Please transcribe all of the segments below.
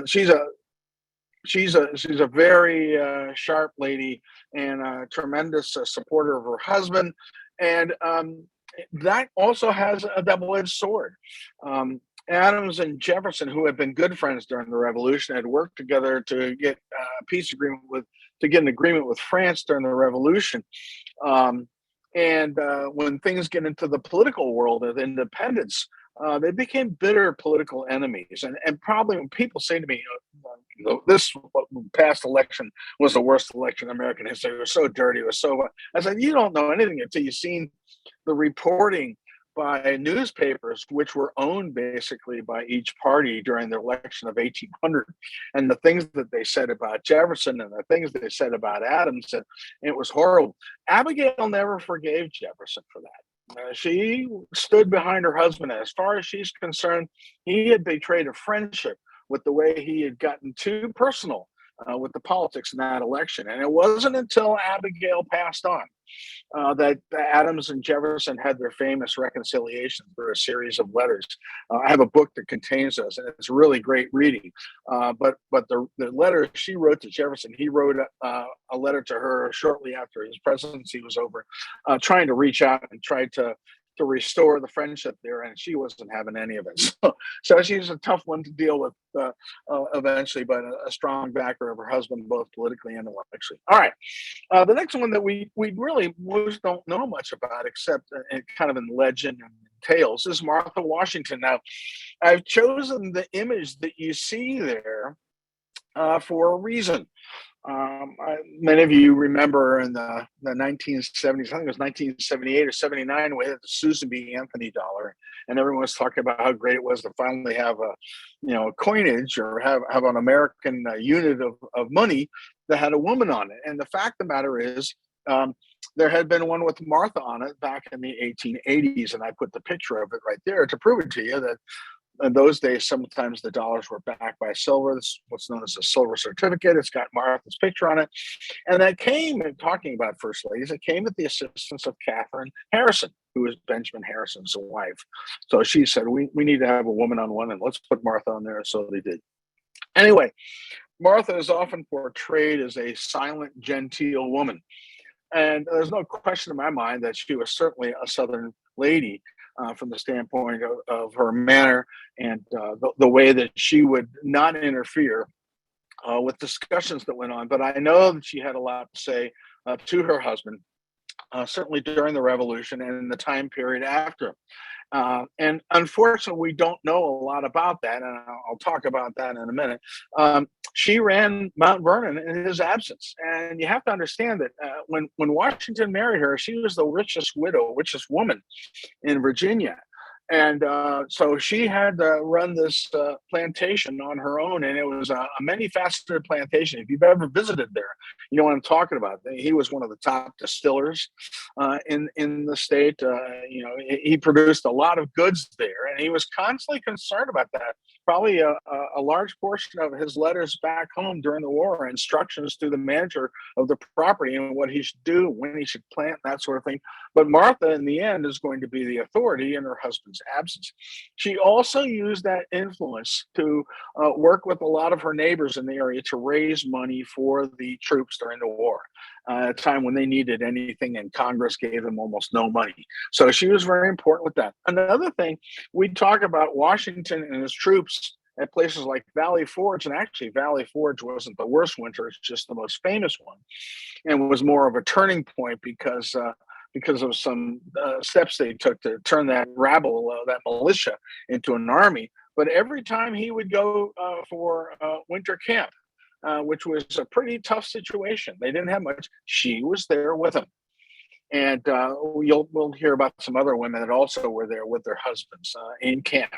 She's a very sharp lady and a tremendous supporter of her husband, and that also has a double-edged sword. Adams and Jefferson, who had been good friends during the Revolution, had worked together to get a peace agreement to get an agreement with France during the Revolution. And when things get into the political world of independence, they became bitter political enemies. And probably when people say to me, this past election was the worst election in American history, it was so dirty, it was so, I said, you don't know anything until you've seen the reporting by newspapers, which were owned basically by each party during the election of 1800, and the things that they said about Jefferson and the things they said about Adams, and it was horrible. Abigail never forgave Jefferson for that. She stood behind her husband. As far as she's concerned, he had betrayed a friendship with the way he had gotten too personal with the politics in that election. And it wasn't until Abigail passed on that Adams and Jefferson had their famous reconciliation through a series of letters. I have a book that contains those, and it's really great reading. But the letter she wrote to Jefferson, he wrote a letter to her shortly after his presidency was over, trying to reach out and try to restore the friendship there, and she wasn't having any of it. So she's a tough one to deal with eventually, but a strong backer of her husband, both politically and intellectually. All right, the next one that we really most don't know much about, except kind of in legend and tales, is Martha Washington. Now, I've chosen the image that you see there for a reason. Many of you remember in the 1970s, I think it was 1978 or 79, we had the Susan B. Anthony dollar, and everyone was talking about how great it was to finally have a coinage or have an American unit of money that had a woman on it. And the fact of the matter is, there had been one with Martha on it back in the 1880s, and I put the picture of it right there to prove it to you that in those days, sometimes the dollars were backed by silver. This is what's known as a silver certificate. It's got Martha's picture on it. And that came, in talking about first ladies, it came at the assistance of Catherine Harrison, who was Benjamin Harrison's wife. So she said, we need to have a woman on one, and let's put Martha on there. So they did. Anyway, Martha is often portrayed as a silent, genteel woman. And there's no question in my mind that she was certainly a Southern lady. From the standpoint of her manner and the way that she would not interfere with discussions that went on. But I know that she had a lot to say to her husband, certainly during the Revolution and in the time period after. And unfortunately, we don't know a lot about that, and I'll talk about that in a minute. She ran Mount Vernon in his absence, and you have to understand that when Washington married her, she was the richest woman in Virginia. And so she had to run this plantation on her own, and it was a many-faceted plantation. If you've ever visited there, you know what I'm talking about. He was one of the top distillers in the state. He produced a lot of goods there, and he was constantly concerned about that. Probably a large portion of his letters back home during the war, instructions to the manager of the property and what he should do, when he should plant, that sort of thing. But Martha, in the end, is going to be the authority in her husband's absence. She also used that influence to work with a lot of her neighbors in the area to raise money for the troops during the war, at a time when they needed anything, and Congress gave them almost no money. So she was very important with that. Another thing, we talk about Washington and his troops at places like Valley Forge, and actually Valley Forge wasn't the worst winter, it's just the most famous one, and was more of a turning point because of some steps they took to turn that rabble, that militia, into an army. But every time he would go for winter camp, which was a pretty tough situation, they didn't have much, she was there with him. And we'll hear about some other women that also were there with their husbands in camp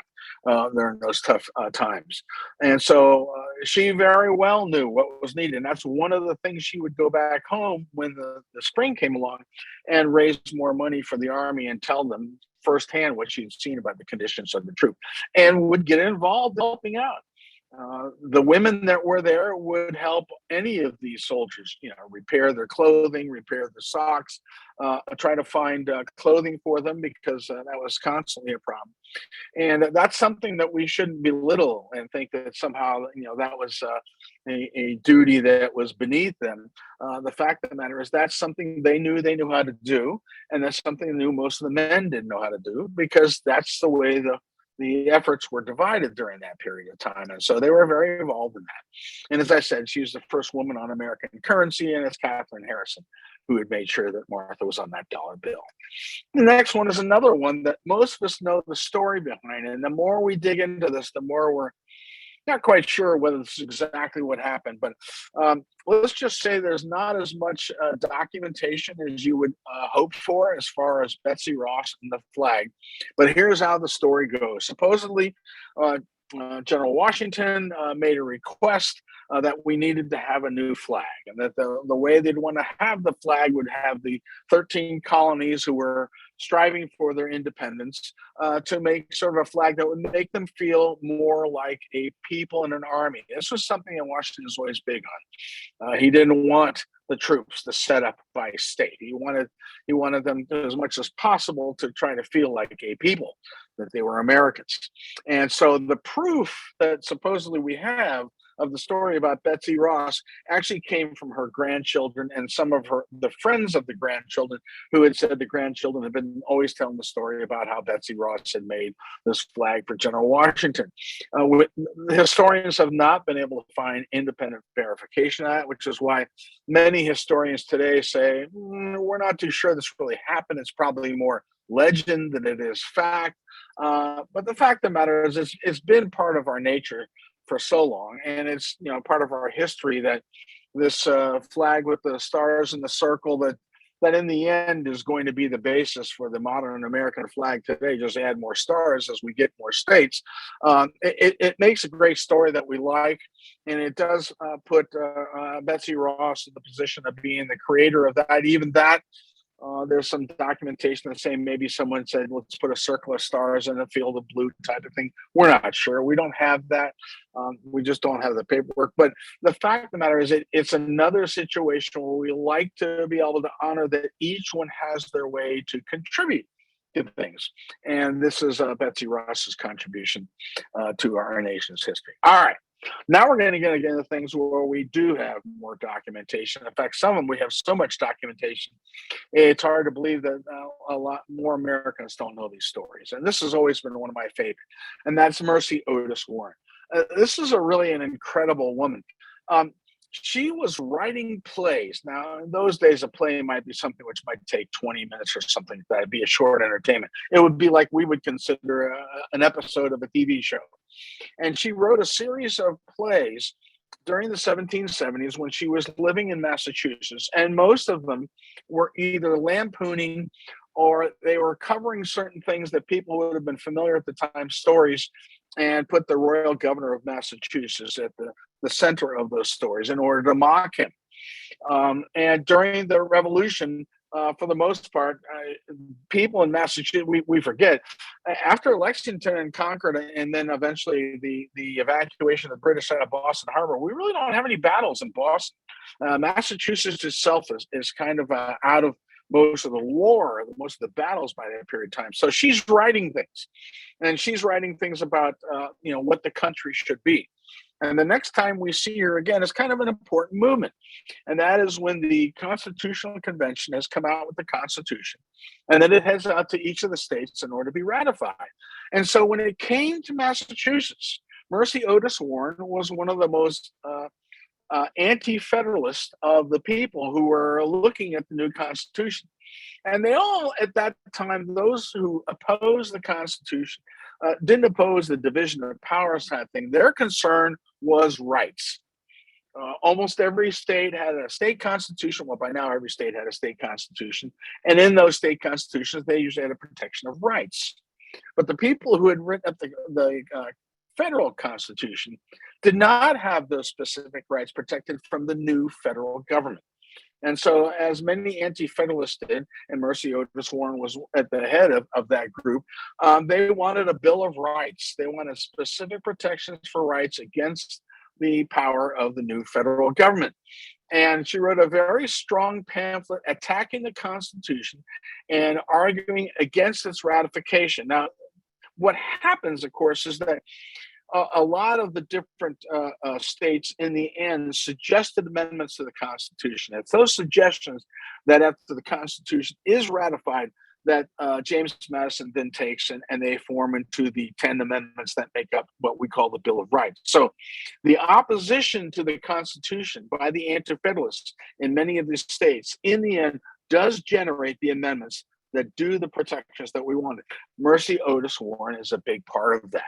during those tough times. And so she very well knew what was needed. And that's one of the things she would go back home when the spring came along and raise more money for the army and tell them firsthand what she'd seen about the conditions of the troop, and would get involved in helping out. The women that were there would help any of these soldiers, repair their clothing, repair their socks, try to find clothing for them because that was constantly a problem. And that's something that we shouldn't belittle and think that somehow, that was a duty that was beneath them. The fact of the matter is that's something they knew how to do, and that's something they knew most of the men didn't know how to do because that's the way the efforts were divided during that period of time. And so they were very involved in that. And as I said, she was the first woman on American currency, and it's Catherine Harrison who had made sure that Martha was on that dollar bill. The next one is another one that most of us know the story behind. And the more we dig into this, the more we're not quite sure whether this is exactly what happened, but let's just say there's not as much documentation as you would hope for as far as Betsy Ross and the flag. But here's how the story goes. Supposedly, General Washington made a request that we needed to have a new flag, and that the way they'd want to have the flag would have the 13 colonies who were striving for their independence to make sort of a flag that would make them feel more like a people in an army. This was something that Washington was always big on. He didn't want the troops to set up by state. He wanted them as much as possible to try to feel like a people, that they were Americans. And so the proof that supposedly we have of the story about Betsy Ross actually came from her grandchildren and some of the friends of the grandchildren who had said the grandchildren had been always telling the story about how Betsy Ross had made this flag for General Washington. The historians have not been able to find independent verification of that, which is why many historians today say, we're not too sure this really happened. It's probably more legend than it is fact. But the fact of the matter is, it's been part of our nature for so long, and it's part of our history that this flag with the stars and the circle that in the end is going to be the basis for the modern American flag today. Just add more stars as we get more states. It makes a great story that we like, and it does put Betsy Ross in the position of being the creator of that. Even that. There's some documentation that saying maybe someone said, let's put a circle of stars in a field of blue type of thing. We're not sure. We don't have that. We just don't have the paperwork. But the fact of the matter is it's another situation where we like to be able to honor that each one has their way to contribute to things. And this is Betsy Ross's contribution to our nation's history. All right. Now we're going to get into things where we do have more documentation. In fact, some of them we have so much documentation, it's hard to believe that a lot more Americans don't know these stories. And this has always been one of my favorite, and that's Mercy Otis Warren. This is really an incredible woman. She was writing plays. Now, in those days, a play might be something which might take 20 minutes or something. That'd be a short entertainment. It would be like we would consider an episode of a TV show. And she wrote a series of plays during the 1770s when she was living in Massachusetts. And most of them were either lampooning or they were covering certain things that people would have been familiar at the time, stories, and put the royal governor of Massachusetts at the center of those stories in order to mock him. And during the Revolution, for the most part, people in Massachusetts, we forget, after Lexington and Concord, and then eventually the evacuation of the British out of Boston Harbor, we really don't have any battles in Boston. Massachusetts itself is kind of out of most of the war, most of the battles by that period of time. So she's writing things, and she's writing things about what the country should be. And the next time we see her again is kind of an important movement. And that is when the Constitutional Convention has come out with the Constitution, and then it heads out to each of the states in order to be ratified. And so when it came to Massachusetts, Mercy Otis Warren was one of the most anti-federalist of the people who were looking at the new Constitution. And they all, at that time, those who opposed the Constitution, didn't oppose the division of powers type thing. Their concern was rights. Almost every state had a state constitution. Well, by now, every state had a state constitution. And in those state constitutions, they usually had a protection of rights. But the people who had written up the federal constitution did not have those specific rights protected from the new federal government. And so, as many anti-federalists did, and Mercy Otis Warren was at the head of that group, they wanted a Bill of Rights. They wanted specific protections for rights against the power of the new federal government. And she wrote a very strong pamphlet attacking the Constitution and arguing against its ratification. Now, what happens, of course, is that a lot of the different states in the end suggested amendments to the Constitution. It's those suggestions that after the Constitution is ratified, that James Madison then takes and they form into the 10 amendments that make up what we call the Bill of Rights. So the opposition to the Constitution by the Anti-Federalists in many of these states, in the end, does generate the amendments that do the protections that we wanted. Mercy Otis Warren is a big part of that.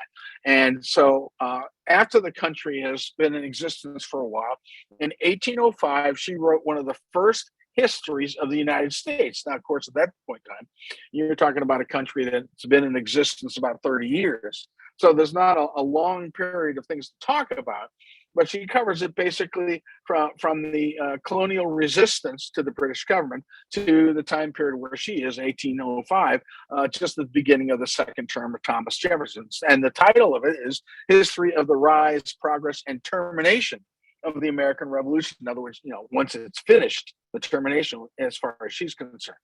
And so after the country has been in existence for a while, in 1805, she wrote one of the first histories of the United States. Now, of course, at that point in time, you're talking about a country that's been in existence about 30 years. So there's not a long period of things to talk about, but she covers it basically from the colonial resistance to the British government to the time period where she is, 1805, just the beginning of the second term of Thomas Jefferson. And the title of it is History of the Rise, Progress, and Termination of the American Revolution. In other words, once it's finished, the termination as far as she's concerned.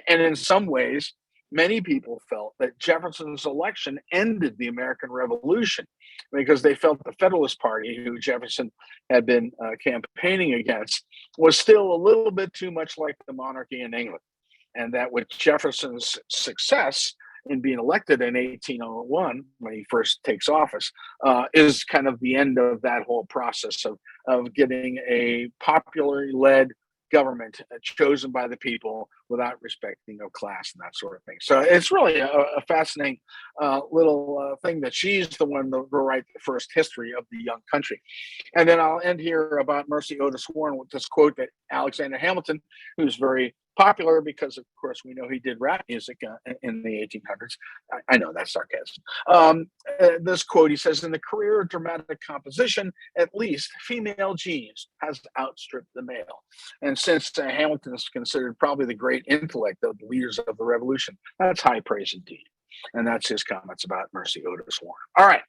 And in some ways, many people felt that Jefferson's election ended the American Revolution because they felt the Federalist Party, who Jefferson had been campaigning against, was still a little bit too much like the monarchy in England. And that with Jefferson's success in being elected in 1801, when he first takes office, is kind of the end of that whole process of getting a popularly led government chosen by the people without respecting class and that sort of thing. So it's really a fascinating little thing that she's the one to write the first history of the young country. And then I'll end here about Mercy Otis Warren with this quote that Alexander Hamilton, who's very popular because, of course, we know he did rap music in the 1800s. I know that's sarcasm. This quote, he says, "In the career of dramatic composition, at least female genius has outstripped the male." And since Hamilton is considered probably the great intellect of the leaders of the Revolution, that's high praise indeed. And that's his comments about Mercy Otis Warren. All right.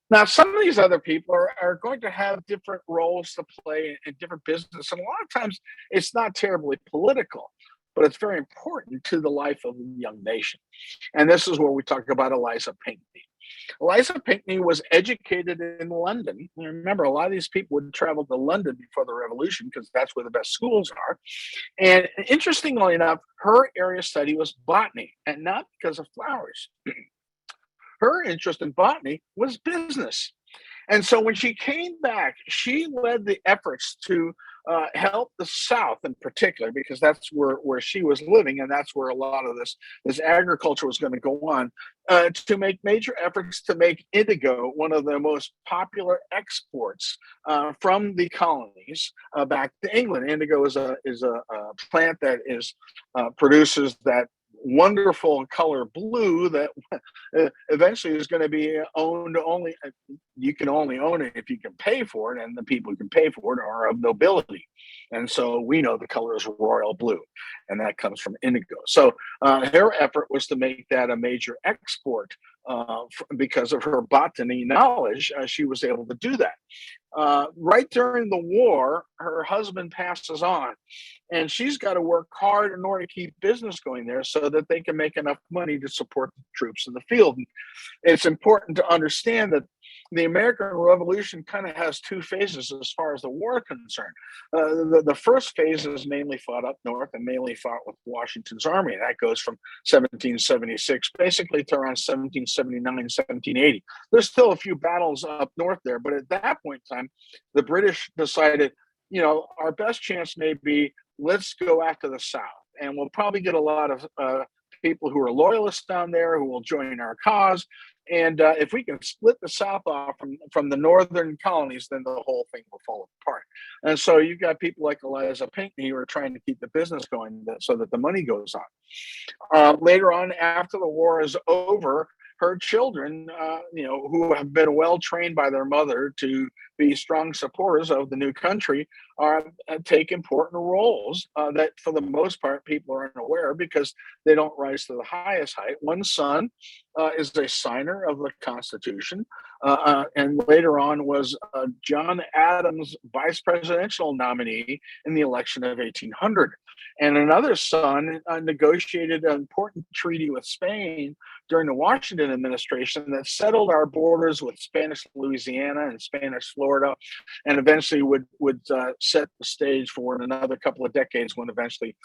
Now, some of these other people are going to have different roles to play in different business. And a lot of times it's not terribly political, but it's very important to the life of a young nation. And this is where we talk about Eliza Pinckney. Eliza Pinckney was educated in London. Remember, a lot of these people would travel to London before the Revolution because that's where the best schools are. And interestingly enough, her area of study was botany, and not because of flowers. Her interest in botany was business. And so when she came back, she led the efforts to help the South in particular, because that's where she was living, and that's where a lot of this agriculture was going to go on, to make major efforts to make indigo one of the most popular exports from the colonies back to England. Indigo is a plant that produces that wonderful color blue that eventually is going to be owned only. You can only own it if you can pay for it, and the people who can pay for it are of nobility. And so we know the color is royal blue, and that comes from indigo. So her effort was to make that a major export. Because of her botany knowledge, she was able to do that. Right during the war, her husband passes on, and she's got to work hard in order to keep business going there so that they can make enough money to support the troops in the field. And it's important to understand that the American Revolution kind of has two phases as far as the war is concerned. The first phase is mainly fought up north and mainly fought with Washington's army. And that goes from 1776 basically to around 1779, 1780. There's still a few battles up north there, but at that point in time, the British decided, our best chance may be, let's go after the South. And we'll probably get a lot of people who are loyalists down there who will join our cause. And if we can split the South off from the northern colonies, then the whole thing will fall apart. And so you've got people like Eliza Pinckney who are trying to keep the business going so that the money goes on. Later on, after the war is over, her children, who have been well trained by their mother to be strong supporters of the new country, are take important roles that, for the most part, people are unaware because they don't rise to the highest height. One son is a signer of the Constitution, and later on was John Adams' vice presidential nominee in the election of 1800. And another son negotiated an important treaty with Spain during the Washington administration that settled our borders with Spanish Louisiana and Spanish Florida, and eventually would set the stage for in another couple of decades when eventually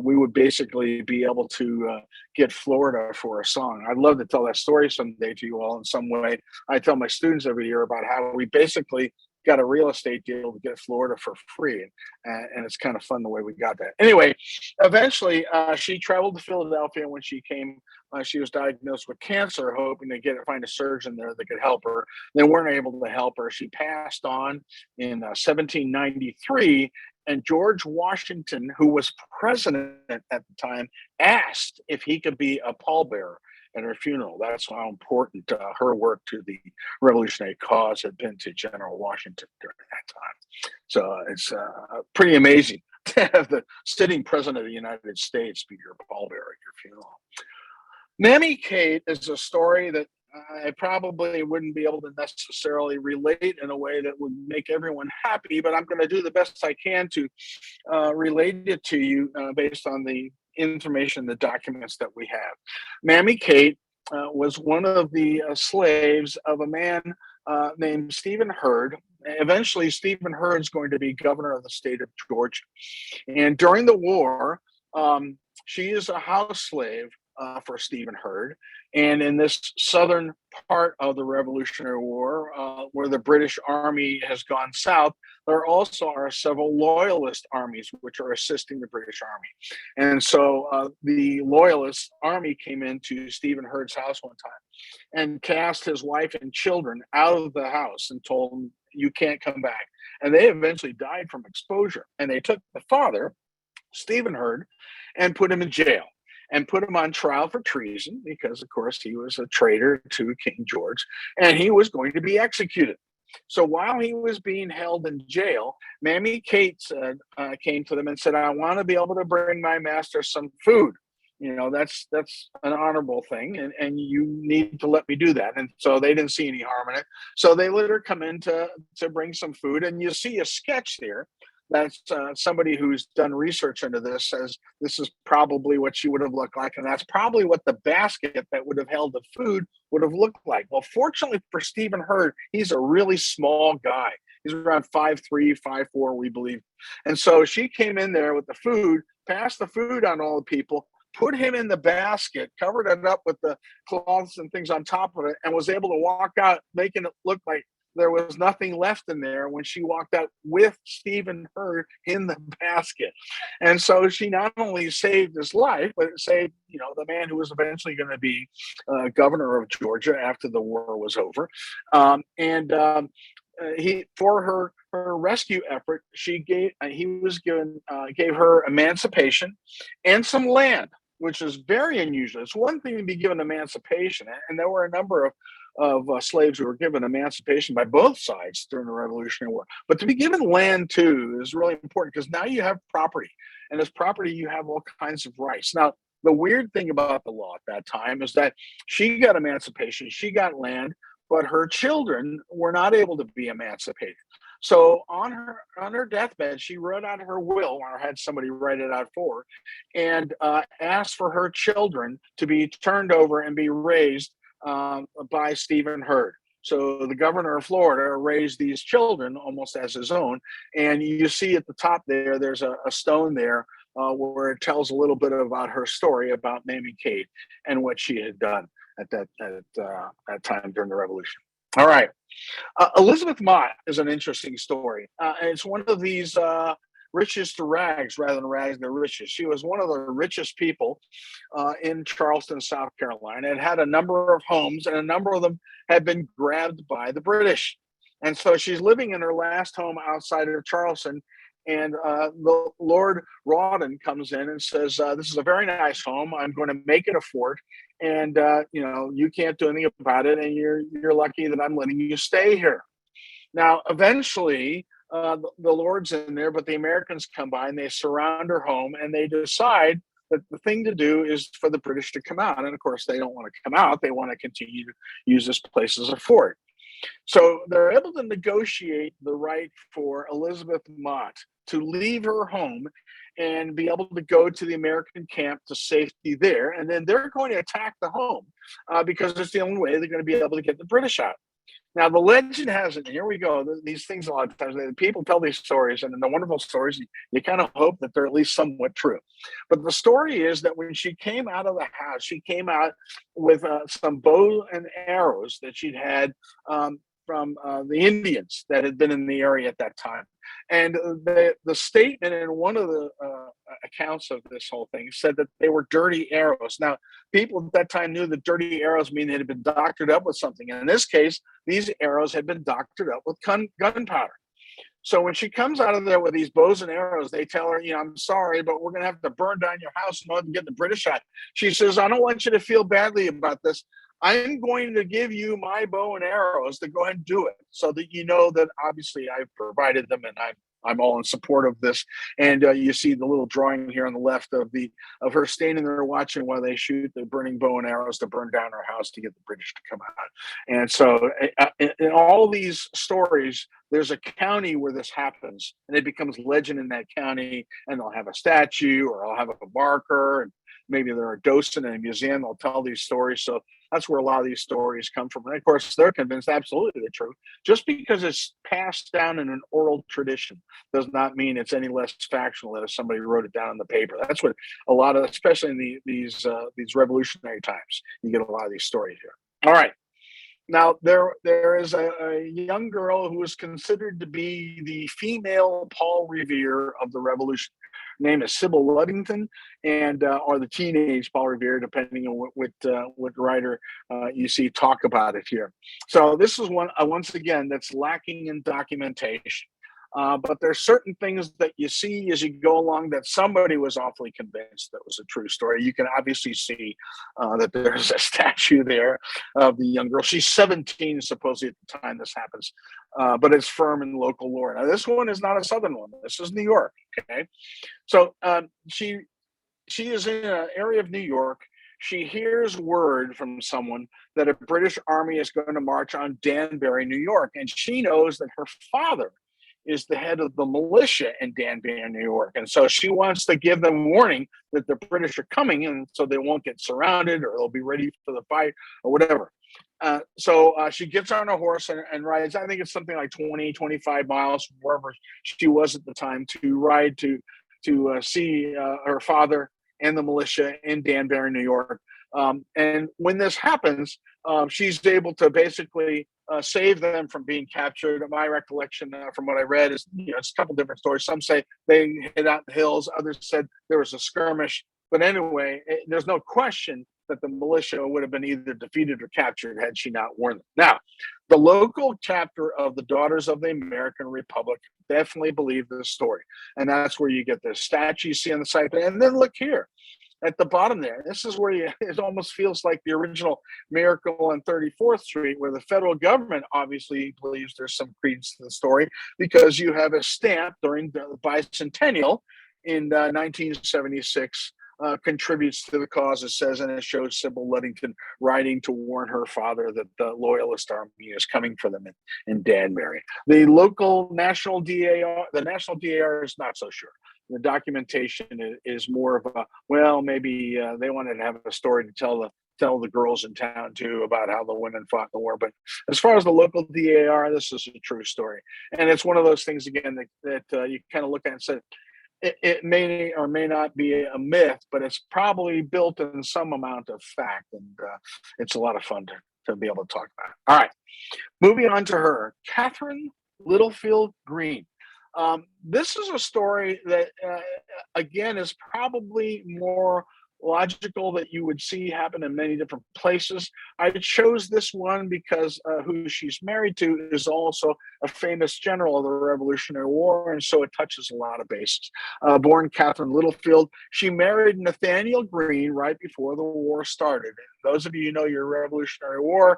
we would basically be able to get Florida for a song. I'd love to tell that story someday to you all in some way. I tell my students every year about how we basically got a real estate deal to get Florida for free. And it's kind of fun the way we got that. Anyway, eventually she traveled to Philadelphia. When she came, she was diagnosed with cancer, hoping to find a surgeon there that could help her. They weren't able to help her. She passed on in 1793. And George Washington, who was president at the time, asked if he could be a pallbearer at her funeral. That's how important her work to the revolutionary cause had been to General Washington during that time. So it's pretty amazing to have the sitting president of the United States be your pallbearer at your funeral. Mammy Kate is a story that I probably wouldn't be able to necessarily relate in a way that would make everyone happy, but I'm going to do the best I can to relate it to you based on the information, the documents that we have. Mammy Kate was one of the slaves of a man named Stephen Hurd. Eventually, Stephen Hurd's going to be governor of the state of Georgia. And during the war, she is a house slave for Stephen Hurd. And in this southern part of the Revolutionary War, where the British Army has gone south, there also are several loyalist armies which are assisting the British Army. And so the loyalist army came into Stephen Hurd's house one time and cast his wife and children out of the house and told him, "You can't come back." And they eventually died from exposure. And they took the father, Stephen Hurd, and put him in jail. And put him on trial for treason because, of course, he was a traitor to King George, and he was going to be executed. So while he was being held in jail, Mammy Kate came to them and said, "I want to be able to bring my master some food. That's an honorable thing, and you need to let me do that." And so they didn't see any harm in it. So they let her come in to bring some food. And you see a sketch there. That's somebody who's done research into this says this is probably what she would have looked like. And that's probably what the basket that would have held the food would have looked like. Well, fortunately for Stephen Hurd, he's a really small guy. He's around 5'3", 5'4", we believe. And so she came in there with the food, passed the food on all the people, put him in the basket, covered it up with the cloths and things on top of it, and was able to walk out, making it look like there was nothing left in there when she walked out with Stephen Hurd in the basket. And so she not only saved his life, but it saved, the man who was eventually going to be governor of Georgia after the war was over. For her rescue effort, gave her emancipation and some land, which is very unusual. It's one thing to be given emancipation, and there were a number of slaves who were given emancipation by both sides during the Revolutionary War. But to be given land too is really important because now you have property, and as property you have all kinds of rights. Now, the weird thing about the law at that time is that she got emancipation, she got land, but her children were not able to be emancipated. So on her deathbed, she wrote out her will, or had somebody write it out for her, and asked for her children to be turned over and be raised by Stephen Hurd. So the governor of Florida raised these children almost as his own. And you see at the top there's a stone there where it tells a little bit about her story about Mammy Kate and what she had done at that time during the Revolution. All right. Elizabeth Mott is an interesting story. And it's one of these riches to rags rather than rags to riches. She was one of the richest people in Charleston, South Carolina, and had a number of homes, and a number of them had been grabbed by the British. And so she's living in her last home outside of Charleston, and the Lord Rawdon comes in and says, "This is a very nice home. I'm going to make it a fort, and you can't do anything about it, and you're lucky that I'm letting you stay here. Now, eventually, the Lord's in there, but the Americans come by and they surround her home, and they decide that the thing to do is for the British to come out. And of course, they don't want to come out; they want to continue to use this place as a fort. So they're able to negotiate the right for Elizabeth Mott to leave her home and be able to go to the American camp to safety there. And then they're going to attack the home because it's the only way they're going to be able to get the British out. Now, the legend has it, and here we go. These things, a lot of times, people tell these stories, and in the wonderful stories, you kind of hope that they're at least somewhat true. But the story is that when she came out of the house, she came out with some bow and arrows that she'd had from the Indians that had been in the area at that time. And the statement in one of the accounts of this whole thing said that they were dirty arrows. Now, people at that time knew that dirty arrows mean they had been doctored up with something. And in this case, these arrows had been doctored up with gunpowder. So when she comes out of there with these bows and arrows, they tell her, I'm sorry, but we're going to have to burn down your house in order to get the British out. She says, I don't want you to feel badly about this. I'm going to give you my bow and arrows to go ahead and do it, so that you know that obviously I've provided them, and I'm all in support of this. And you see the little drawing here on the left of her standing there watching while they shoot the burning bow and arrows to burn down her house to get the British to come out. And so in all these stories, there's a county where this happens, and it becomes legend in that county, and they'll have a statue or I'll have a marker, and maybe they're a docent in a museum. They'll tell these stories. So that's where a lot of these stories come from. And of course, they're convinced absolutely they're true. Just because it's passed down in an oral tradition does not mean it's any less factual than if somebody wrote it down on the paper. That's what a lot of, especially in these revolutionary times, you get a lot of these stories here. All right. Now, there is a young girl who is considered to be the female Paul Revere of the Revolution. Her name is SYBIL LUDINGTON, and or the teenage Paul Revere, depending on what writer you see talk about it here. So this is one once again that's lacking in documentation. But there's certain things that you see as you go along that somebody was awfully convinced that was a true story. You can obviously see that there's a statue there of the young girl. She's 17 supposedly at the time this happens, but it's firm in local lore. Now, this one is not a Southern one. This is New York, okay? So she is in an area of New York. She hears word from someone that a British army is going to march on Danbury, New York, and she knows that her father is the head of the militia in Danbury, New York. And so she wants to give them warning that the British are coming, and so they won't get surrounded or they'll be ready for the fight or whatever. So she gets on a horse and rides, I think it's something like 20, 25 miles from wherever she was at the time, to ride to see her father and the militia in Danbury, New York. And when this happens, she's able to basically save them from being captured. My recollection from what I read is, it's a couple different stories. Some say they hid out the hills. Others said there was a skirmish. But anyway, there's no question that the militia would have been either defeated or captured had she not warned them. Now, the local chapter of the Daughters of the American Republic definitely believe this story. And that's where you get the statue you see on the site. And then look here. At the bottom there, this is where it almost feels like the original Miracle on 34th Street, where the federal government obviously believes there's some credence to the story, because you have a stamp during the bicentennial in 1976 contributes to the cause, it says, and it shows SYBIL LUDINGTON riding to warn her father that the Loyalist army is coming for them in Danbury. The local national DAR, the national DAR is not so sure. The documentation is more of a, well, maybe they wanted to have a story to tell the girls in town too about how the women fought in the war. But as far as the local DAR, this is a true story. And it's one of those things, again, that you kind of look at and say, it may or may not be a myth, but it's probably built in some amount of fact. And it's a lot of fun to be able to talk about. All right, moving on to her, Catherine Littlefield Greene. This is a story that, again, is probably more logical that you would see happen in many different places. I chose this one because who she's married to is also a famous general of the Revolutionary War, and so it touches a lot of bases. Born Catherine Littlefield, she married Nathaniel Greene right before the war started. And those of you who know your Revolutionary War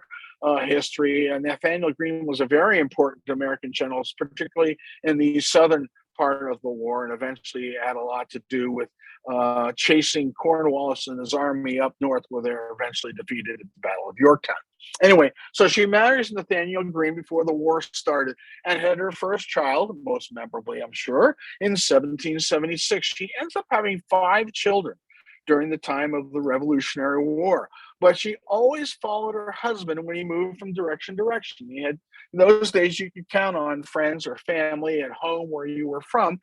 history, Nathaniel Greene was a very important American general, particularly in the southern part of the war, and eventually had a lot to do with chasing Cornwallis and his army up north, where they were eventually defeated at the Battle of Yorktown. Anyway, so she marries Nathaniel Greene before the war started and had her first child, most memorably, I'm sure, in 1776. She ends up having 5 children during the time of the Revolutionary War. But she always followed her husband when he moved from direction to direction. He had, in those days, you could count on friends or family at home where you were from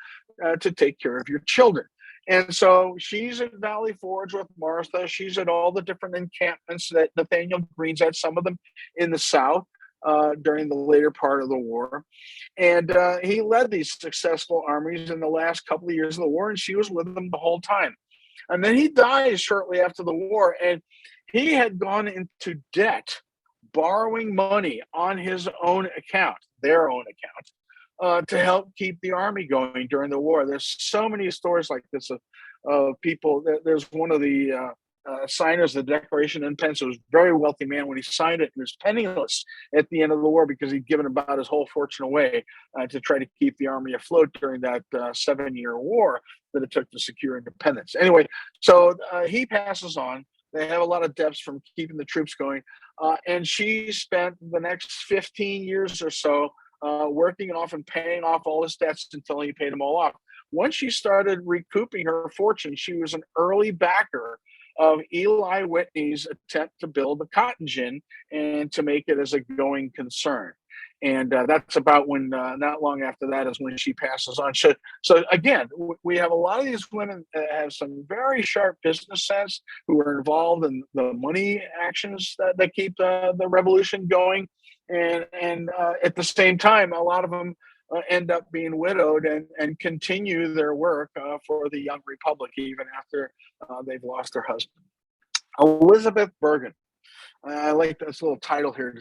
to take care of your children. And so she's at Valley Forge with Martha. She's at all the different encampments that Nathaniel Greene's at, some of them in the South during the later part of the war. And he led these successful armies in the last couple of years of the war, and she was with him the whole time. And then he dies shortly after the war, and he had gone into debt, borrowing money on his own account, their own account, to help keep the army going during the war. There's so many stories like this of people. There's one of the signers of the Declaration of Independence, who was a very wealthy man. When he signed it, he was penniless at the end of the war because he'd given about his whole fortune away to try to keep the army afloat during that 7-year war that it took to secure independence. Anyway, so he passes on. They have a lot of debts from keeping the troops going. And she spent the next 15 years or so working off and paying off all his debts until he paid them all off. Once she started recouping her fortune, she was an early backer of Eli Whitney's attempt to build the cotton gin and to make it as a going concern. And that's about when, not long after that, is when she passes on. So again, we have a lot of these women that have some very sharp business sense, who are involved in the money actions that keep the revolution going. And at the same time, a lot of them end up being widowed and continue their work for the young republic even after they've lost their husband. Elizabeth Bergen. I like this little title here.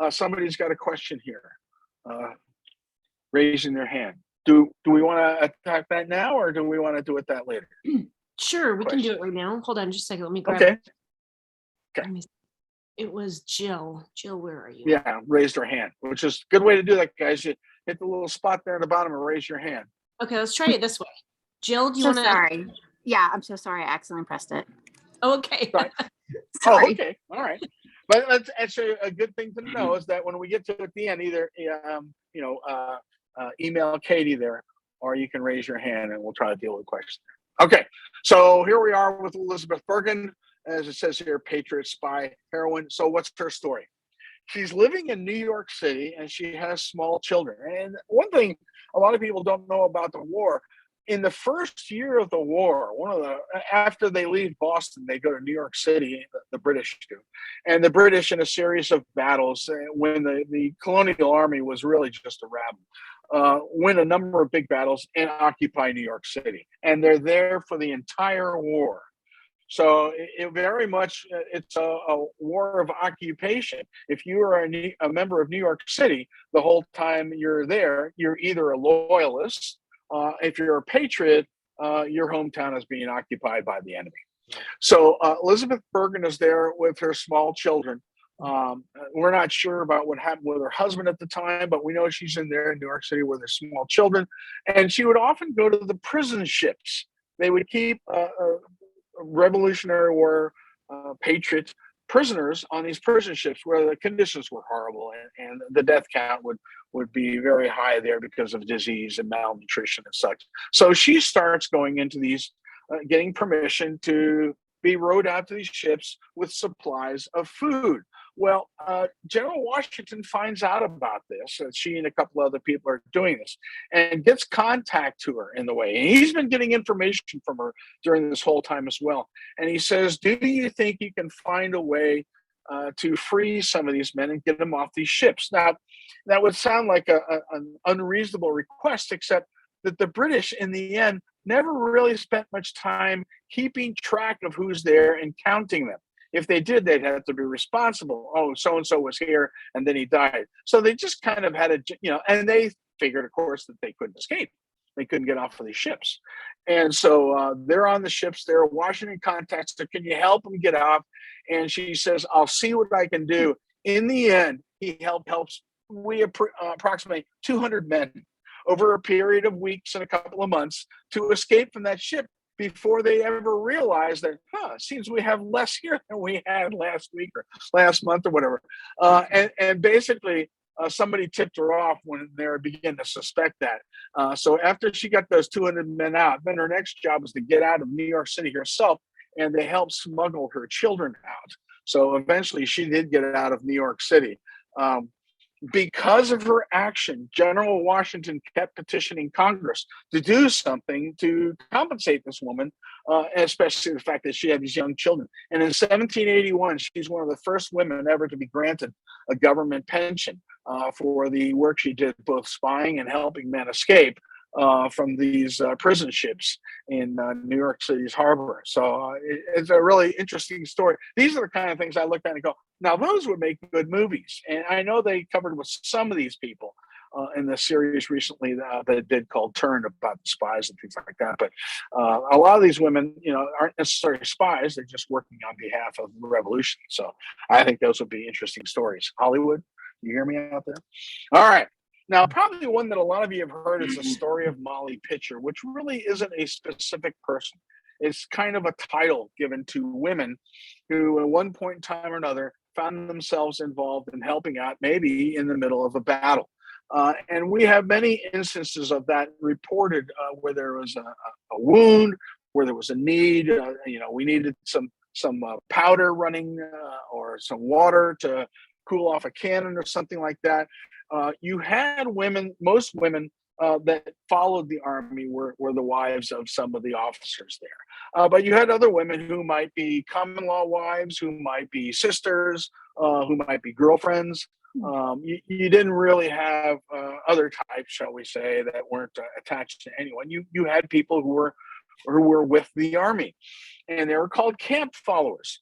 Somebody's got a question here, raising their hand. Do we want to attack that now, or do we want to do it that later? Sure, we can do it right now. Hold on just a second. Let me grab Okay. it. It was Jill. Jill, where are you? Yeah, raised her hand, which is a good way to do that, guys. You hit the little spot there at the bottom and raise your hand. Okay, let's try it this way. Jill, do you So want to? sorry. Yeah, I'm so sorry. I accidentally pressed it. Oh, okay. Sorry. Sorry. Oh, okay. All right. But that's actually a good thing to know, is that when we get to at the end, either email Katie there, or you can raise your hand and we'll try to deal with the question. Okay. So here we are with Elizabeth Bergen, as it says here, patriot, spy, heroine. So what's her story? She's living in New York City and she has small children. And one thing a lot of people don't know about the war, in the first year of the war, after they leave Boston, they go to New York City, the British do. And the British, in a series of battles, when the colonial army was really just a rabble, win a number of big battles and occupy New York City. And they're there for the entire war. So it very much, it's a war of occupation. If you are a member of New York City, the whole time you're there, you're either a loyalist. If you're a patriot, your hometown is being occupied by the enemy. So Elizabeth Bergen is there with her small children. We're not sure about what happened with her husband at the time, but we know she's in there in New York City with her small children. And she would often go to the prison ships. They would keep Revolutionary War patriot prisoners on these prison ships, where the conditions were horrible and the death count would be very high there because of disease and malnutrition and such. So she starts going into these, getting permission to be rowed out to these ships with supplies of food. Well, General Washington finds out about this, that she and a couple other people are doing this, and gets contact to her in the way. And he's been getting information from her during this whole time as well. And he says, do you think you can find a way to free some of these men and get them off these ships? Now, that would sound like an unreasonable request, except that the British, in the end, never really spent much time keeping track of who's there and counting them. If they did, they'd have to be responsible. Oh, so and so was here, and then he died. So they just kind of had a, and they figured, of course, that they couldn't escape. They couldn't get off of these ships. And so they're on the ships. They're Washington contacts her. Can you help them get off? And she says, I'll see what I can do. In the end, he helps approximately 200 men over a period of weeks and a couple of months to escape from that ship before they ever realize that, it seems we have less here than we had last week or last month or whatever. And basically, somebody tipped her off when they began to suspect that. So after she got those 200 men out, then her next job was to get out of New York City herself, and they helped smuggle her children out. So eventually she did get out of New York City. Because of her action, General Washington kept petitioning Congress to do something to compensate this woman, especially the fact that she had these young children. And in 1781, she's one of the first women ever to be granted a government pension for the work she did, both spying and helping men escape from these prison ships in New York City's harbor. So it's a really interesting story. These are the kind of things I look at and go, now those would make good movies. And I know they covered with some of these people in the series recently that they did called Turn, about the spies and things like that. But a lot of these women, aren't necessarily spies. They're just working on behalf of the revolution. So I think those would be interesting stories. Hollywood, you hear me out there? All right. Now, probably one that a lot of you have heard is the story of Molly Pitcher, which really isn't a specific person. It's kind of a title given to women who at one point in time or another found themselves involved in helping out, maybe in the middle of a battle. And we have many instances of that reported where there was a wound, where there was a need, we needed some powder running or some water to cool off a cannon or something like that. You had women, most women that followed the army were the wives of some of the officers there. But you had other women who might be common law wives, who might be sisters, who might be girlfriends. You didn't really have other types, shall we say, that weren't attached to anyone. You had people who were with the army, and they were called camp followers.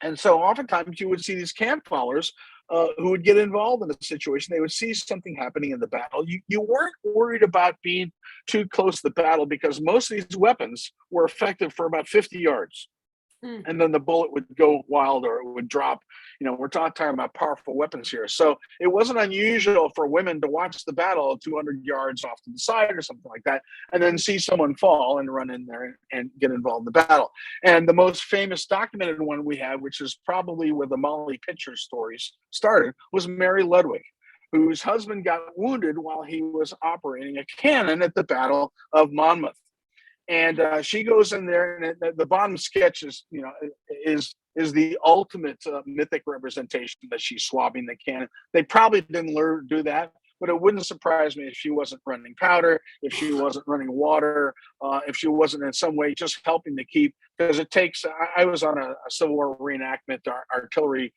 And so oftentimes you would see these camp followers who would get involved in a situation. They would see something happening in the battle. You weren't worried about being too close to the battle because most of these weapons were effective for about 50 yards. And then the bullet would go wild or it would drop. We're talking about powerful weapons here. So it wasn't unusual for women to watch the battle 200 yards off to the side or something like that, and then see someone fall and run in there and get involved in the battle. And the most famous documented one we have, which is probably where the Molly Pitcher stories started, was Mary Ludwig, whose husband got wounded while he was operating a cannon at the Battle of Monmouth. And she goes in there, and the bottom sketch is the ultimate mythic representation that she's swabbing the cannon. They probably didn't learn to do that, but it wouldn't surprise me if she wasn't running powder, if she wasn't running water, if she wasn't in some way just helping to keep, because it takes, I was on a Civil War reenactment artillery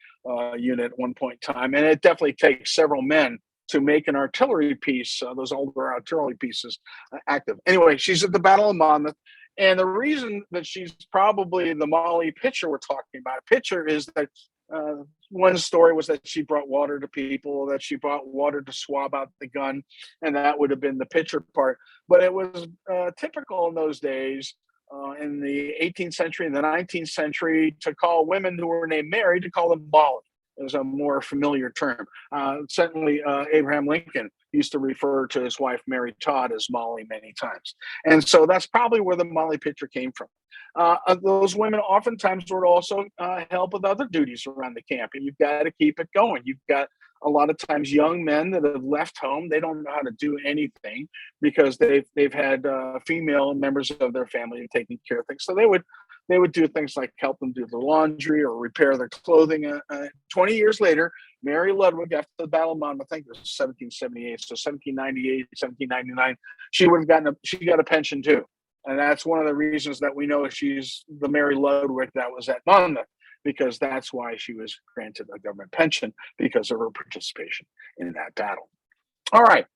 unit at one point in time, and it definitely takes several men to make an artillery piece, those older artillery pieces, active. Anyway, she's at the Battle of Monmouth. And the reason that she's probably the Molly Pitcher we're talking about, Pitcher, is that one story was that she brought water to people, that she brought water to swab out the gun, and that would have been the Pitcher part. But it was typical in those days, in the 18th century and the 19th century, to call women who were named Mary, to call them Molly. Is a more familiar term. Certainly, Abraham Lincoln used to refer to his wife, Mary Todd, as Molly many times. And so that's probably where the Molly Pitcher came from. Those women oftentimes would also help with other duties around the camp, and you've got to keep it going. You've got a lot of times young men that have left home. They don't know how to do anything because they've had female members of their family taking care of things. So they would do things like help them do the laundry or repair their clothing. 20 years later, Mary Ludwig, after the Battle of Monmouth, I think it was 1778, so 1798, 1799, she got a pension too. And that's one of the reasons that we know she's the Mary Ludwig that was at Monmouth, because that's why she was granted a government pension, because of her participation in that battle. All right.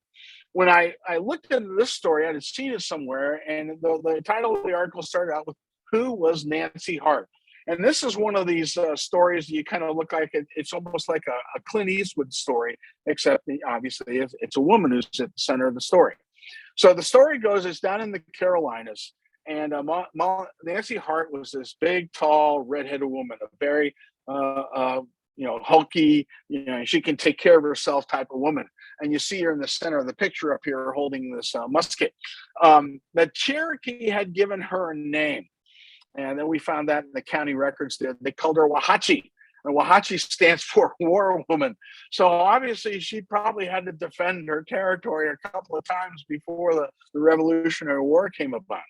when I looked into this story, I had seen it somewhere, and the title of the article started out with "Who was Nancy Hart?" And this is one of these stories you kind of look like it's almost like a Clint Eastwood story, except obviously it's a woman who's at the center of the story. So the story goes, it's down in the Carolinas, and Nancy Hart was this big, tall, redheaded woman, a very hulky, she can take care of herself type of woman. And you see her in the center of the picture up here holding this musket. The Cherokee had given her a name. And then we found that in the county records. They called her Wahachi. And Wahachi stands for war woman. So obviously she probably had to defend her territory a couple of times before the Revolutionary War came about.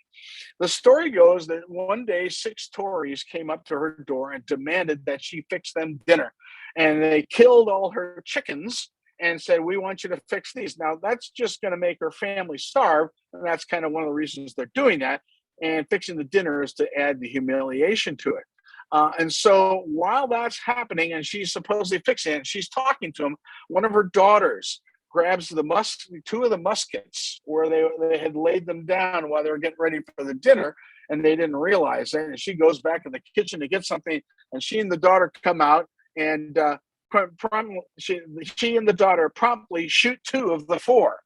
The story goes that one day 6 Tories came up to her door and demanded that she fix them dinner. And they killed all her chickens and said, we want you to fix these. Now that's just going to make her family starve. And that's kind of one of the reasons they're doing that. And fixing the dinner is to add the humiliation to it. And so while that's happening and she's supposedly fixing it, she's talking to him, one of her daughters grabs 2 of the muskets where they had laid them down while they were getting ready for the dinner, and they didn't realize it. And she goes back in the kitchen to get something, and she and the daughter come out, and she and the daughter promptly shoot 2 of the 4.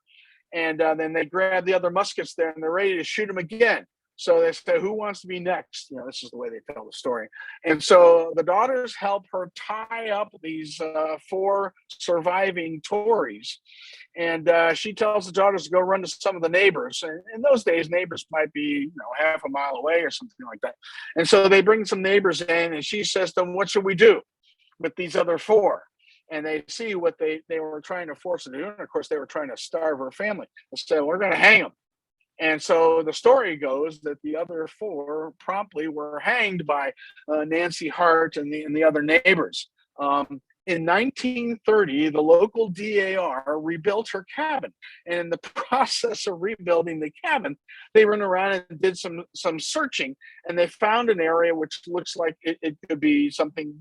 And then they grab the other muskets there, and they're ready to shoot them again. So they say, who wants to be next? This is the way they tell the story. And so the daughters help her tie up these 4 surviving Tories. And she tells the daughters to go run to some of the neighbors. And in those days, neighbors might be half a mile away or something like that. And so they bring some neighbors in, and she says to them, what should we do with these other 4? And they see what they were trying to force her to do. And of course, they were trying to starve her family. They said, we're going to hang them. And so the story goes that the other 4 promptly were hanged by Nancy Hart and the other neighbors. In 1930, the local DAR rebuilt her cabin. And in the process of rebuilding the cabin, they went around and did some searching, and they found an area which looks like it could be something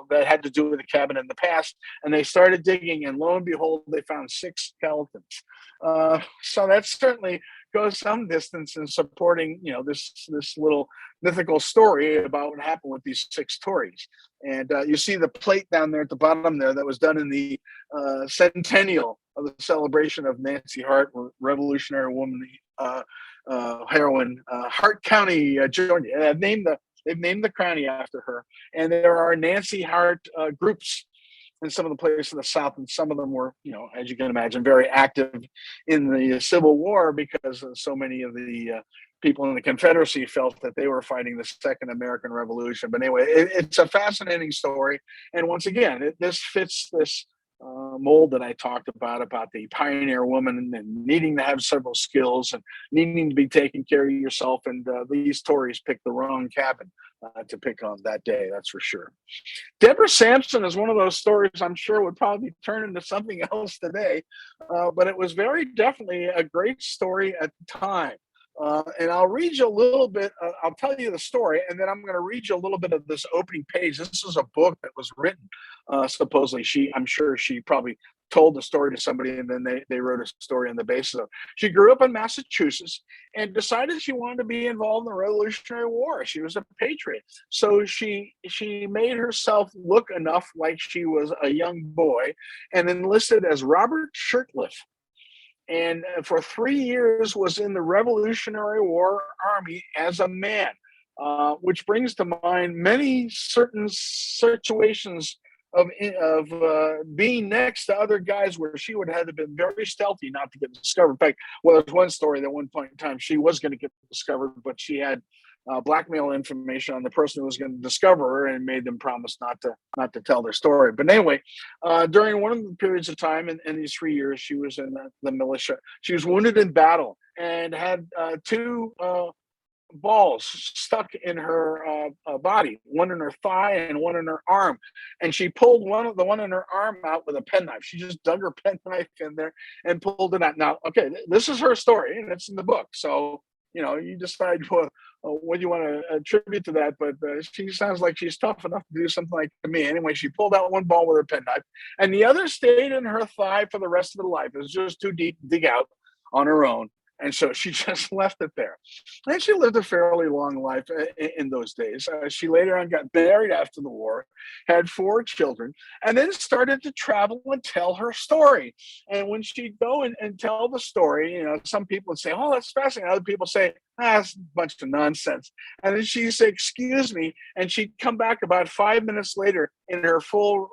that had to do with the cabin in the past. And they started digging, and lo and behold, they found 6 skeletons. So that certainly goes some distance in supporting this little mythical story about what happened with these 6 Tories. And you see the plate down there at the bottom there that was done in the centennial of the celebration of Nancy Hart, Revolutionary Woman, heroine, Hart County, Georgia. They've named the county after her. And there are Nancy Hart groups in some of the places in the South, and some of them were, as you can imagine, very active in the Civil War, because so many of the people in the Confederacy felt that they were fighting the Second American Revolution. But anyway, it's a fascinating story. And once again, this fits this mold that I talked about the pioneer woman and needing to have several skills and needing to be taking care of yourself. And these Tories picked the wrong cabin to pick on that day, that's for sure. Deborah Sampson is one of those stories I'm sure would probably turn into something else today, but it was very definitely a great story at the time. And I'll read you a little bit. I'll tell you the story, and then I'm going to read you a little bit of this opening page. This is a book that was written. Supposedly, I'm sure she probably told the story to somebody, and then they wrote a story on the basis of it. She grew up in Massachusetts and decided she wanted to be involved in the Revolutionary War. She was a patriot. So she made herself look enough like she was a young boy and enlisted as Robert Shirtliff. And for 3 years was in the Revolutionary War Army as a man, which brings to mind many certain situations of being next to other guys where she would have been very stealthy not to get discovered. In fact, there's one story that at one point in time she was going to get discovered, but she had blackmail information on the person who was going to discover her and made them promise not to tell their story. But anyway, during one of the periods of time in these 3 years, she was in the militia. She was wounded in battle and had 2 balls stuck in her body, one in her thigh and one in her arm. And she pulled the one in her arm out with a penknife. She just dug her penknife in there and pulled it out. Now, okay, this is her story, and it's in the book. So, you decide what you want to attribute to that. But she sounds like she's tough enough to do something like to me. Anyway, she pulled out one ball with her penknife, and the other stayed in her thigh for the rest of her life. It was just too deep to dig out. on her own. And so she just left it there. And she lived a fairly long life in those days. She later on got married after the war, had 4 children, and then started to travel and tell her story. And when she'd go and tell the story, you know, some people would say, "Oh, that's fascinating." Other people say, "That's a bunch of nonsense." And then she'd say, "Excuse me." And she'd come back about 5 minutes later in her full,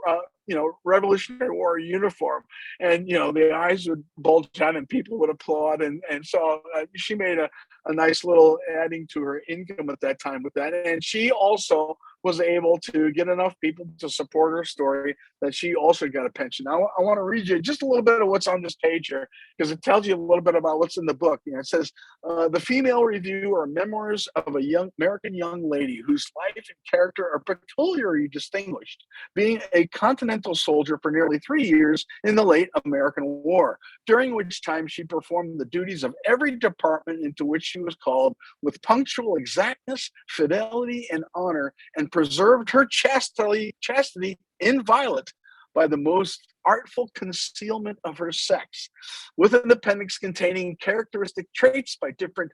Revolutionary War uniform. And, the eyes would bulge out and people would applaud. And so she made a nice little adding to her income at that time with that. And she also was able to get enough people to support her story that she also got a pension. Now, I want to read you just a little bit of what's on this page here, because it tells you a little bit about what's in the book. It says, the female review are memoirs of a young American young lady whose life and character are peculiarly distinguished, being a continental soldier for nearly 3 years in the late American War, during which time she performed the duties of every department into which she was called with punctual exactness, fidelity, and honor, and preserved her chastity inviolate by the most artful concealment of her sex, with an appendix containing characteristic traits by different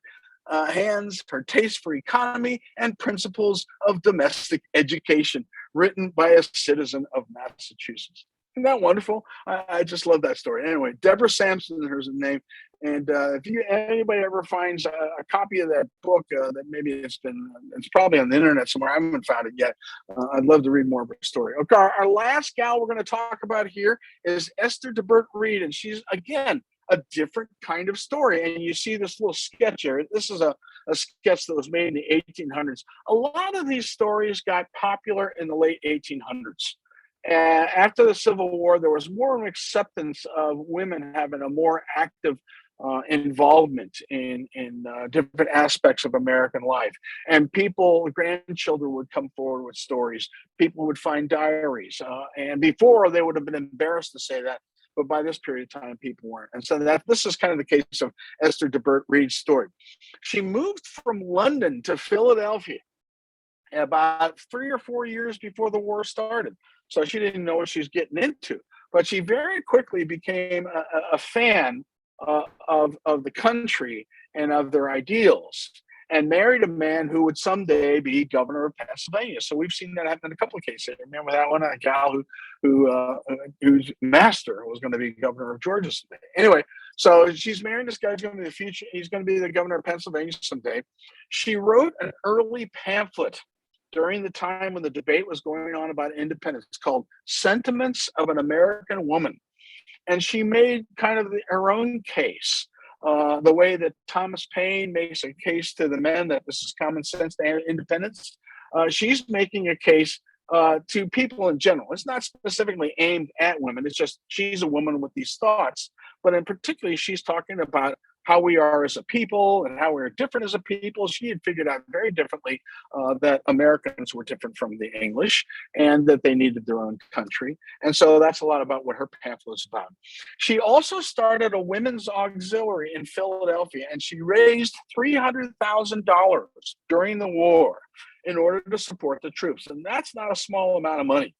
hands, her taste for economy, and principles of domestic education, written by a citizen of Massachusetts. Isn't that wonderful? I just love that story. Anyway, Deborah Sampson is her name. And if anybody ever finds a copy of that book, that maybe it's probably on the internet somewhere. I haven't found it yet. I'd love to read more of her story. Okay, our last gal we're going to talk about here is Esther DeBergt Reed, and she's again a different kind of story. And you see this little sketch here. This is a sketch that was made in the 1800s. A lot of these stories got popular in the late 1800s. After the Civil War, there was more of an acceptance of women having a more active involvement in different aspects of American life. And grandchildren would come forward with stories. People would find diaries. And before, they would have been embarrassed to say that. But by this period of time, people weren't. And so this is kind of the case of Esther DeBergt Reed's story. She moved from London to Philadelphia about 3 or 4 years before the war started. So she didn't know what she was getting into. But she very quickly became a fan of the country and of their ideals, and married a man who would someday be governor of Pennsylvania. So we've seen that happen in a couple of cases. Remember that one, a gal whose master was going to be governor of Georgia someday. Anyway, so she's marrying this guy who's going to be the future. He's going to be the governor of Pennsylvania someday. She wrote an early pamphlet during the time when the debate was going on about independence. It's called Sentiments of an American Woman. And she made kind of her own case, the way that Thomas Paine makes a case to the men that this is common sense to independence. She's making a case to people in general. It's not specifically aimed at women. It's just she's a woman with these thoughts. But in particular, she's talking about how we are as a people and how we're different as a people. She had figured out very differently that Americans were different from the English and that they needed their own country. And so that's a lot about what her pamphlet is about. She also started a women's auxiliary in Philadelphia, and she raised $300,000 during the war in order to support the troops. And that's not a small amount of money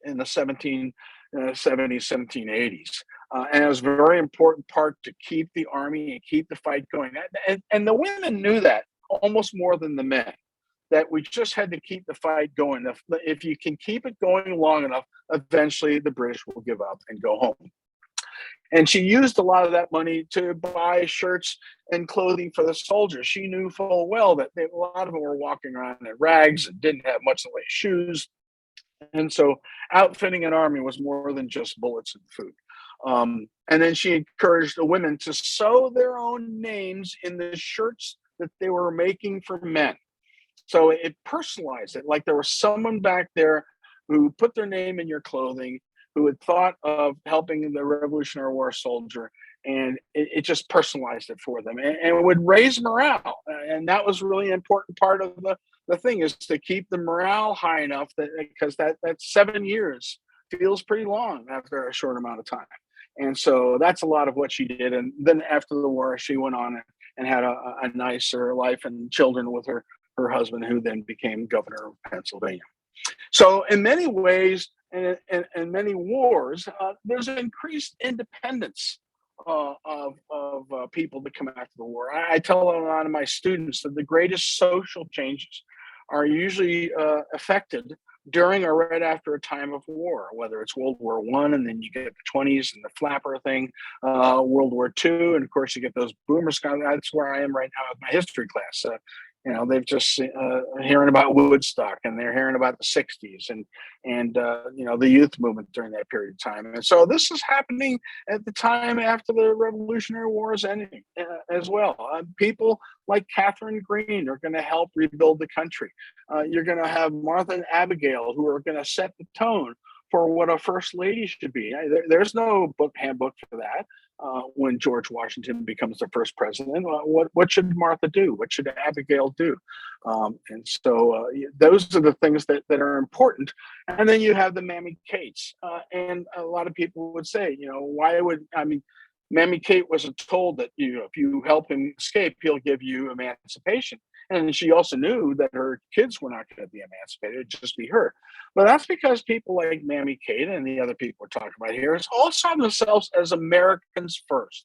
in the 1770s, 1780s. And it was a very important part to keep the army and keep the fight going. And the women knew that almost more than the men, that we just had to keep the fight going. If you can keep it going long enough, eventually the British will give up and go home. And she used a lot of that money to buy shirts and clothing for the soldiers. She knew full well that a lot of them were walking around in rags and didn't have much in the way of shoes. And so outfitting an army was more than just bullets and food. And then she encouraged the women to sew their own names in the shirts that they were making for men. So it personalized it, like there was someone back there who put their name in your clothing, who had thought of helping the Revolutionary War soldier, and it just personalized it for them, and it would raise morale. And that was really an important part of the thing, is to keep the morale high enough because that 7 years feels pretty long after a short amount of time. And so that's a lot of what she did. And then after the war, she went on and had a nicer life and children with her husband, who then became governor of Pennsylvania. So in many ways, and in many wars, there's increased independence of people that come after the war. I tell a lot of my students that the greatest social changes are usually affected during or right after a time of war, whether it's World War One, and then you get the 20s and the flapper thing, World War Two, and of course you get those boomers. That's where I am right now with my history class. They've just hearing about Woodstock, and they're hearing about the 60s and the youth movement during that period of time. And so this is happening at the time after the Revolutionary War is ending as well. People like Catherine Greene are going to help rebuild the country. You're going to have Martha and Abigail, who are going to set the tone for what a first lady should be. There's no handbook for that. When George Washington becomes the first president, what should Martha do? What should Abigail do? And so those are the things that are important. And then you have the Mammy Kates. And a lot of people would say, Mammy Kate wasn't told that, if you help him escape, he'll give you emancipation. And she also knew that her kids were not going to be emancipated, it'd just be her. But that's because people like Mammy Kate and the other people we're talking about here all saw themselves as Americans first.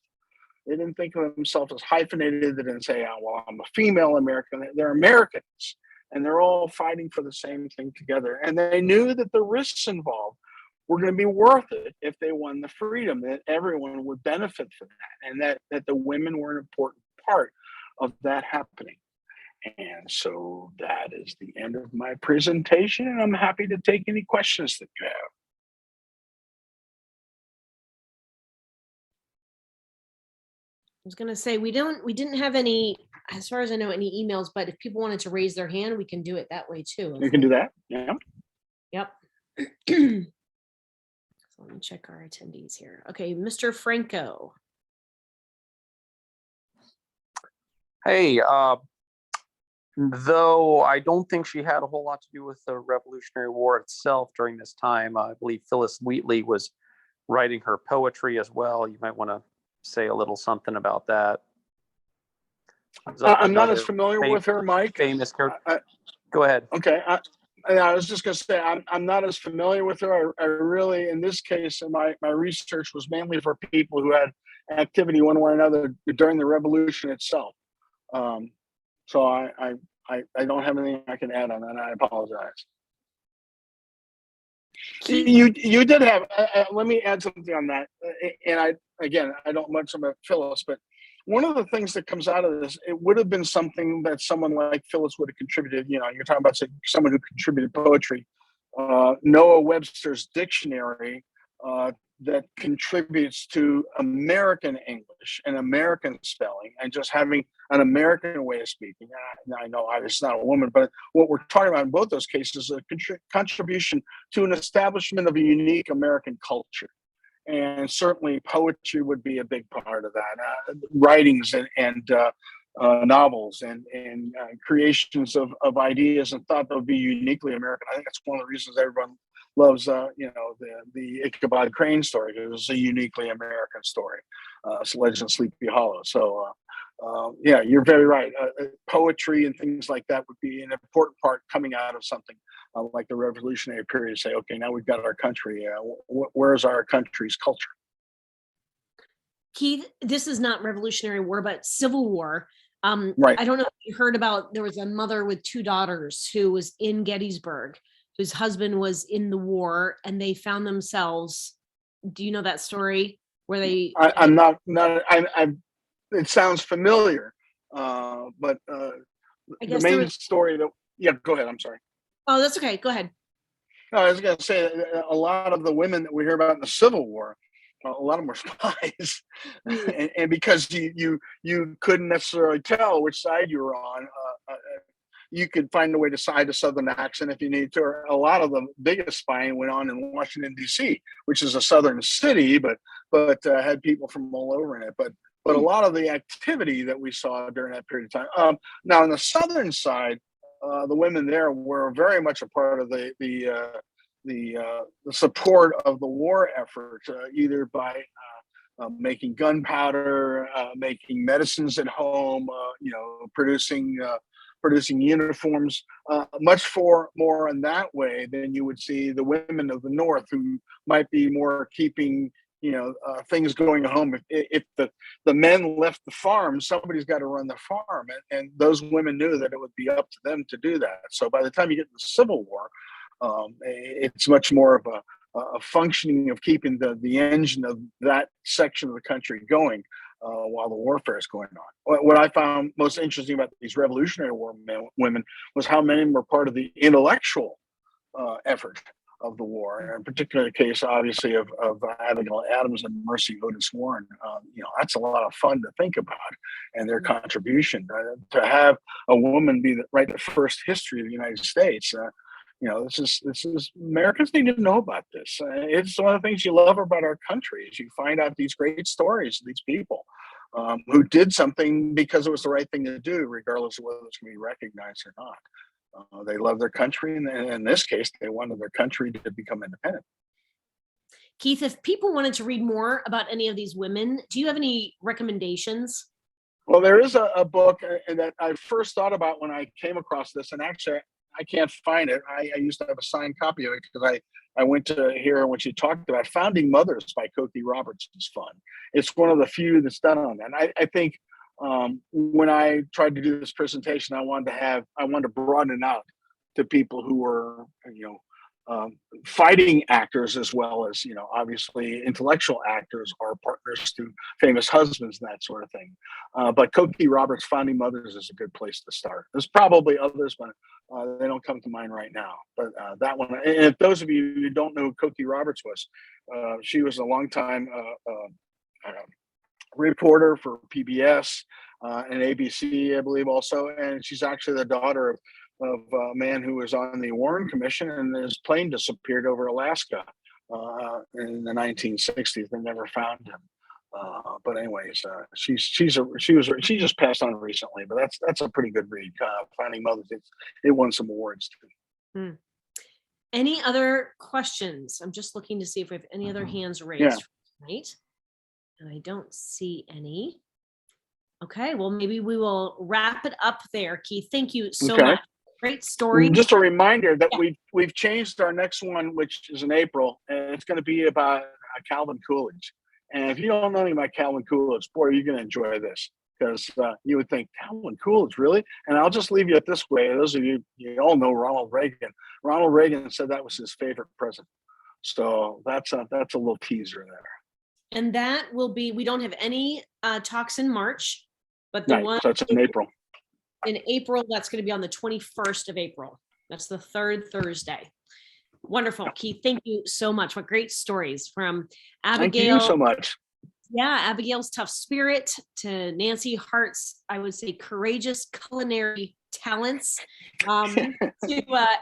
They didn't think of themselves as hyphenated. They didn't say, oh, well, I'm a female American. They're Americans, and they're all fighting for the same thing together. And they knew that the risks involved were going to be worth it if they won the freedom, that everyone would benefit from that, and that the women were an important part of that happening. And so that is the end of my presentation, and I'm happy to take any questions that you have. I was going to say, we didn't have any, as far as I know, any emails, but if people wanted to raise their hand, we can do it that way too. You can do that. Yeah. Yep. So let me check our attendees here. Okay, Mr. Franco. Hey, though I don't think she had a whole lot to do with the Revolutionary War itself during this time, I believe Phyllis Wheatley was writing her poetry as well. You might want to say a little something about that. I'm not as familiar with her, Mike. Famous character. Go ahead. Okay. I was just going to say, I'm not as familiar with her. I really, in this case, my research was mainly for people who had activity one way or another during the revolution itself. So I don't have anything I can add on that. I apologize. You did have, let me add something on that. And I don't much about Phyllis, but one of the things that comes out of this, it would have been something that someone like Phyllis would have contributed. You're talking about someone who contributed poetry. Noah Webster's dictionary that contributes to American English and American spelling and just having an American way of speaking. I know it's not a woman, but what we're talking about in both those cases is a contribution to an establishment of a unique American culture. And certainly poetry would be a big part of that. Writings and novels and creations of ideas and thought that would be uniquely American. I think that's one of the reasons everyone loves, the Ichabod Crane story. It was a uniquely American story. It's Legend of Sleepy Hollow. So, yeah, you're very right. Poetry and things like that would be an important part coming out of something like the revolutionary period. To say, okay, now we've got our country. Where's our country's culture? Keith, this is not Revolutionary War, but Civil War. Right. I don't know if you heard about, there was a mother with 2 daughters who was in Gettysburg, whose husband was in the war, and they found themselves, do you know that story where they? I'm not, it sounds familiar, but the main story that, yeah, go ahead, I'm sorry. Oh, that's okay, go ahead. No, I was going to say, a lot of the women that we hear about in the Civil War, a lot of them were spies, and because you couldn't necessarily tell which side you were on, you could find a way to hide a Southern accent if you need to. Or a lot of the biggest spying went on in Washington, D.C., which is a Southern city, but had people from all over in it. But a lot of the activity that we saw during that period of time. Now, on the Southern side, the women there were very much a part of the support of the war effort, either by making gunpowder, making medicines at home, producing uniforms, much more in that way than you would see the women of the North, who might be more keeping things going home. If the men left the farm, somebody's got to run the farm, and those women knew that it would be up to them to do that. So by the time you get to the Civil War, it's much more of a functioning of keeping the engine of that section of the country going while the warfare is going on. What I found most interesting about these Revolutionary War women was how many were part of the intellectual effort of the war, and in particular the case, obviously, of Abigail Adams and Mercy Otis Warren. That's a lot of fun to think about, and their contribution to have a woman write the first history of the United States. This is Americans need to know about this. It's one of the things you love about our country is you find out these great stories of these people who did something because it was the right thing to do, regardless of whether it's going to be recognized or not. They love their country, and in this case, they wanted their country to become independent. Keith, if people wanted to read more about any of these women, do you have any recommendations? Well, there is a book that I first thought about when I came across this, and actually I can't find it. I used to have a signed copy of it because I went to hear her when she talked about Founding Mothers by Cokie Roberts. Is fun. It's one of the few that's done on that. I think when I tried to do this presentation, I wanted to broaden it out to people who were, fighting actors as well as, obviously intellectual actors are partners to famous husbands and that sort of thing. But Cokie Roberts' Founding Mothers is a good place to start. There's probably others, but they don't come to mind right now. But that one, and if those of you who don't know who Cokie Roberts was, she was a longtime reporter for PBS and ABC, I believe, also, and she's actually the daughter of a man who was on the Warren Commission, and his plane disappeared over Alaska in the 1960s. They never found him. But anyways, she just passed on recently, but that's a pretty good read. Founding Mothers, it won some awards too. Any other questions? I'm just looking to see if we have any other hands raised tonight. And I don't see any. Okay, well, maybe we will wrap it up there, Keith. Thank you so much. Great story. Just a reminder that we've changed our next one, which is in April, and it's going to be about Calvin Coolidge. And if you don't know anything about Calvin Coolidge, boy, you're going to enjoy this, because you would think, Calvin Coolidge, really? And I'll just leave you it this way. Those of you all know Ronald Reagan. Ronald Reagan said that was his favorite president. So that's a little teaser there. And that will be, we don't have any talks in March, but the one so it's in April. In April, that's going to be on the 21st of April. That's the third Thursday. Wonderful, Keith. Thank you so much. What great stories from Abigail. Thank you so much. Yeah, Abigail's tough spirit to Nancy Hart's, I would say, courageous culinary talents, to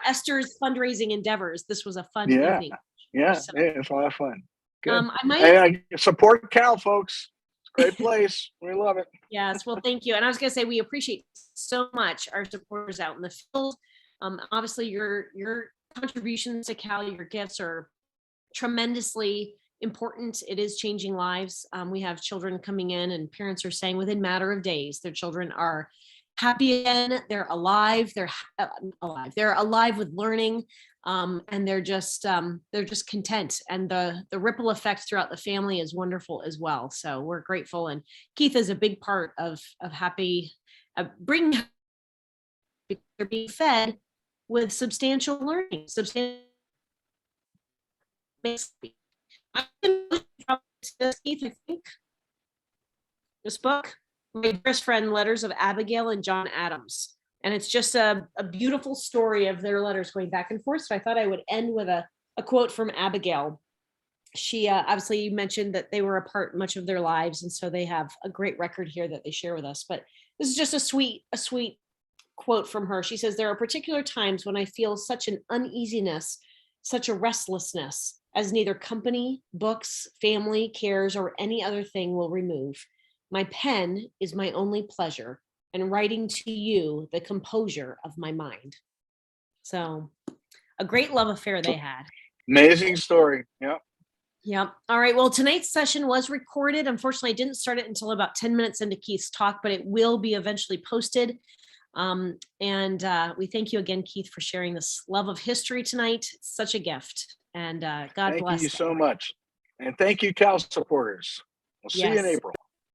Esther's fundraising endeavors. This was a fun evening. Yeah, it's a lot of fun. Good. I support Cal, folks. Great place. We love it. Yes. Well, thank you. And I was going to say, we appreciate so much our supporters out in the field. Obviously, your contributions to Cal, your gifts are tremendously important. It is changing lives. We have children coming in, and parents are saying within a matter of days, their children are happy again. They're alive. They're alive. They're alive with learning. And they're just content, and the ripple effect throughout the family is wonderful as well. So we're grateful, and Keith is a big part of happy bringing. They're being fed with substantial learning. Keith, I think this book, My Dearest Friend: Letters of Abigail and John Adams. And it's just a beautiful story of their letters going back and forth. So I thought I would end with a quote from Abigail. She obviously, you mentioned that they were apart much of their lives, and so they have a great record here that they share with us. But this is just a sweet quote from her. She says, "There are particular times when I feel such an uneasiness, such a restlessness, as neither company, books, family, cares, or any other thing will remove. My pen is my only pleasure, and writing to you the composure of my mind." So a great love affair they had. Amazing story. Yep. Yep. All right. Well, tonight's session was recorded. Unfortunately, I didn't start it until about 10 minutes into Keith's talk, but it will be eventually posted. And we thank you again, Keith, for sharing this love of history tonight. It's such a gift. And God bless. Thank you so much. And thank you, Cal supporters. We'll see you in Yes. April.